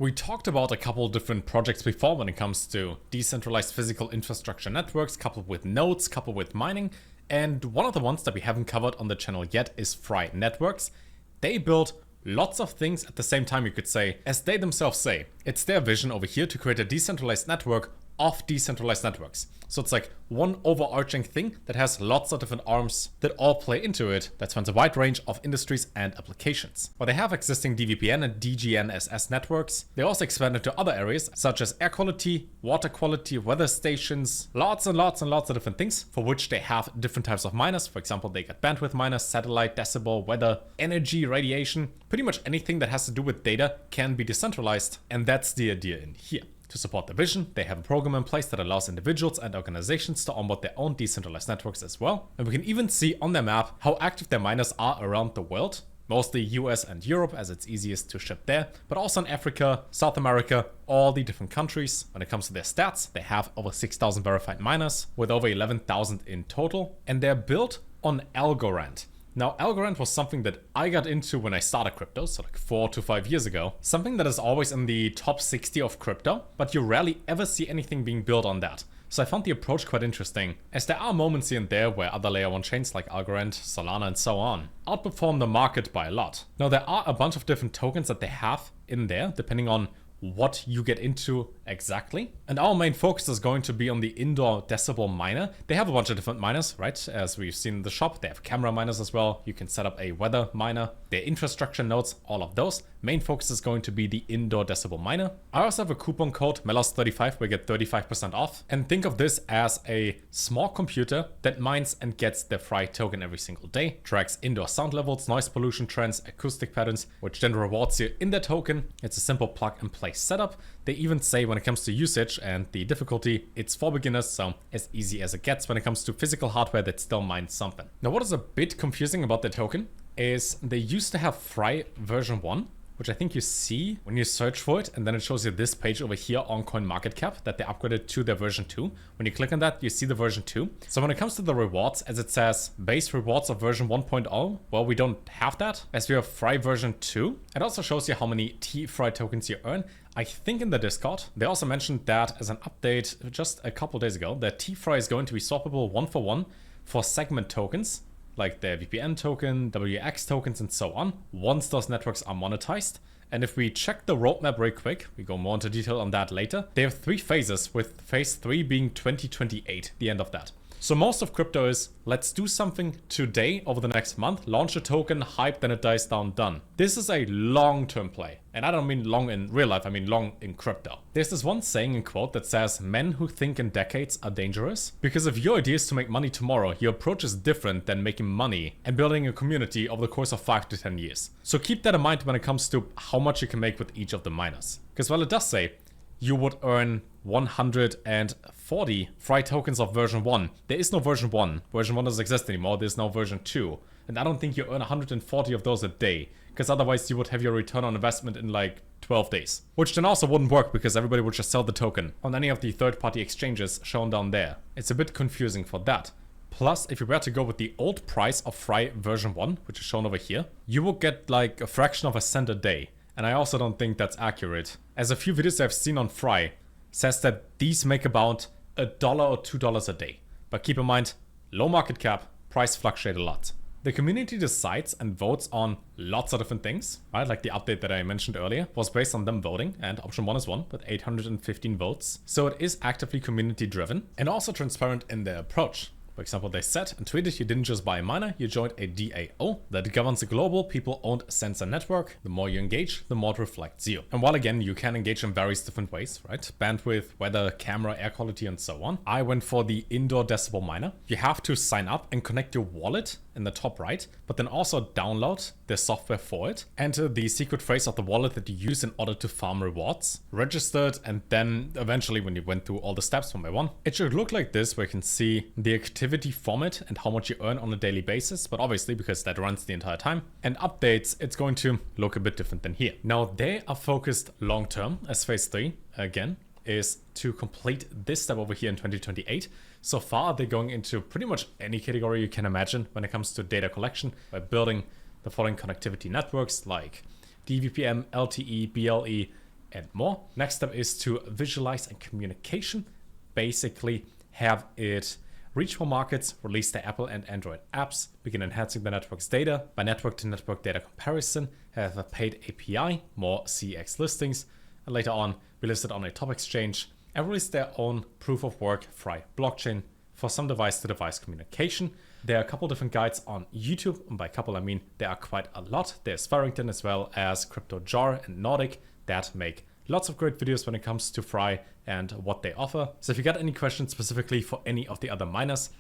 We talked about a couple different projects before when it comes to decentralized physical infrastructure networks coupled with nodes, coupled with mining. And one of the ones that we haven't covered on the channel yet is Fry Networks. They build lots of things at the same time, you could say. As they themselves say, it's their vision over here to create a decentralized network of decentralized networks. So it's like one overarching thing that has lots of different arms that all play into it that spans a wide range of industries and applications. While they have existing DVPN and DGNSS networks, they also expand into other areas such as air quality, water quality, weather stations, lots and lots and lots of different things for which they have different types of miners. For example, they got bandwidth miners, satellite, decibel, weather, energy, radiation. Pretty much anything that has to do with data can be decentralized, and that's the idea in here. To support the vision, they have a program in place that allows individuals and organizations to onboard their own decentralized networks as well. And we can even see on their map how active their miners are around the world. Mostly US and Europe, as it's easiest to ship there, but also in Africa, South America, all the different countries. When it comes to their stats, they have over 6,000 verified miners with over 11,000 in total, and they're built on Algorand. Now, Algorand was something that I got into when I started crypto, so like 4 to 5 years ago. Something that is always in the top 60 of crypto, but you rarely ever see anything being built on that. So I found the approach quite interesting, as there are moments here and there where other layer 1 chains like Algorand, Solana and so on outperform the market by a lot. Now, there are a bunch of different tokens that they have in there, depending on what you get into exactly. And our main focus is going to be on the indoor decibel miner. They have a bunch of different miners, right? As we've seen in the shop, they have camera miners as well. You can set up a weather miner, their infrastructure nodes, all of those. Main focus is going to be the indoor decibel miner. I also have a coupon code, MELOS35, where you get 35% off. And think of this as a small computer that mines and gets the Fry token every single day, tracks indoor sound levels, noise pollution trends, acoustic patterns, which then rewards you in the token. It's a simple plug and play setup. They even say when it comes to usage and the difficulty, it's for beginners, so as easy as it gets when it comes to physical hardware that still mines something. Now, what is a bit confusing about the token is they used to have Fry version 1, which I think you see when you search for it, and then it shows you this page over here on CoinMarketCap that they upgraded to their version 2. When you click on that, you see the version 2. So when it comes to the rewards, as it says, base rewards of version 1.0, well, we don't have that, as we have Fry version 2. It also shows you how many T-Fry tokens you earn. I think in the Discord, they also mentioned that as an update just a couple days ago, that T-Fry is going to be swappable 1-for-1 for segment tokens, like the VPN token, WX tokens, and so on, once those networks are monetized. And if we check the roadmap very quick, we go more into detail on that later, they have 3 phases, with phase 3 being 2028, the end of that. So most of crypto is, let's do something today over the next month, launch a token, hype, then it dies down, done. This is a long-term play. And I don't mean long in real life, I mean long in crypto. There's this one saying and quote that says, men who think in decades are dangerous. Because if your idea is to make money tomorrow, your approach is different than making money and building a community over the course of 5 to 10 years. So keep that in mind when it comes to how much you can make with each of the miners. Because while it does say, you would earn 140 Fry tokens of version 1. There is no version 1. Version 1 doesn't exist anymore. There's no version 2. And I don't think you earn 140 of those a day, because otherwise you would have your return on investment in like 12 days. Which then also wouldn't work because everybody would just sell the token on any of the third-party exchanges shown down there. It's a bit confusing for that. Plus, if you were to go with the old price of Fry version 1, which is shown over here, you will get like a fraction of a cent a day. And I also don't think that's accurate, as a few videos I've seen on Fry says that these make about $1 or $2 a day. But keep in mind, low market cap, price fluctuate a lot. The community decides and votes on lots of different things, right? Like the update that I mentioned earlier was based on them voting, and option 1 is won with 815 votes. So it is actively community driven and also transparent in their approach. For example, they said and tweeted, you didn't just buy a miner, you joined a DAO that governs a global people-owned sensor network. The more you engage, the more it reflects you. And while again, you can engage in various different ways, right? Bandwidth, weather, camera, air quality, and so on. I went for the indoor decibel miner. You have to sign up and connect your wallet in the top right, but then also download the software for it, enter the secret phrase of the wallet that you use in order to farm rewards, registered, and then eventually when you went through all the steps one by one, it should look like this, where you can see the activity format and how much you earn on a daily basis, but obviously because that runs the entire time, and updates, it's going to look a bit different than here. Now they are focused long term, as phase 3 again is to complete this step over here in 2028. So far, they're going into pretty much any category you can imagine when it comes to data collection by building the following connectivity networks like DVPN, LTE, BLE, and more. Next step is to visualize and communication. Basically have it reach more markets, release the Apple and Android apps, begin enhancing the network's data by network-to-network data comparison, have a paid API, more CX listings, and later on be listed on a top exchange and release their own proof-of-work Fry blockchain for some device-to-device communication. There are a couple different guides on YouTube, and by a couple I mean there are quite a lot. There's Farrington as well as CryptoJar and Nordic that make lots of great videos when it comes to Fry and what they offer. So if you got any questions specifically for any of the other miners,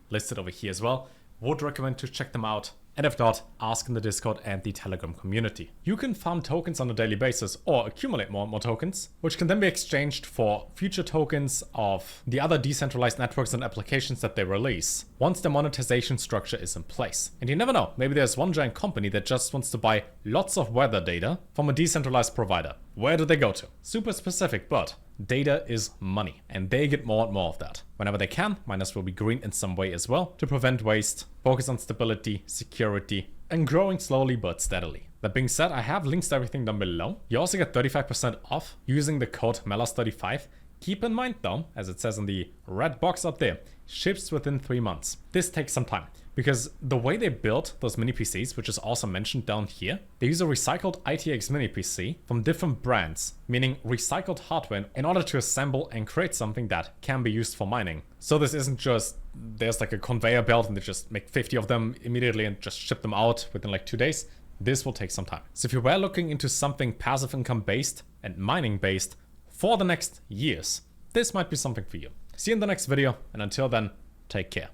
listed over here as well, would recommend to check them out. And if not, ask in the Discord and the Telegram community. You can farm tokens on a daily basis or accumulate more and more tokens, which can then be exchanged for future tokens of the other decentralized networks and applications that they release once the monetization structure is in place. And you never know, maybe there's one giant company that just wants to buy lots of weather data from a decentralized provider. Where do they go to? Super specific, but data is money, and they get more and more of that. Whenever they can, miners will be green in some way as well to prevent waste, focus on stability, security, and growing slowly but steadily. That being said, I have links to everything down below. You also get 35% off using the code MELAS35. Keep in mind though, as it says in the red box up there, ships within 3 months. This takes some time because the way they built those mini PCs, which is also mentioned down here, they use a recycled ITX mini PC from different brands, meaning recycled hardware in order to assemble and create something that can be used for mining. So this isn't just there's like a conveyor belt and they just make 50 of them immediately and just ship them out within like 2 days. This will take some time. So if you were looking into something passive income based and mining based for the next years, this might be something for you. See you in the next video, and until then, take care.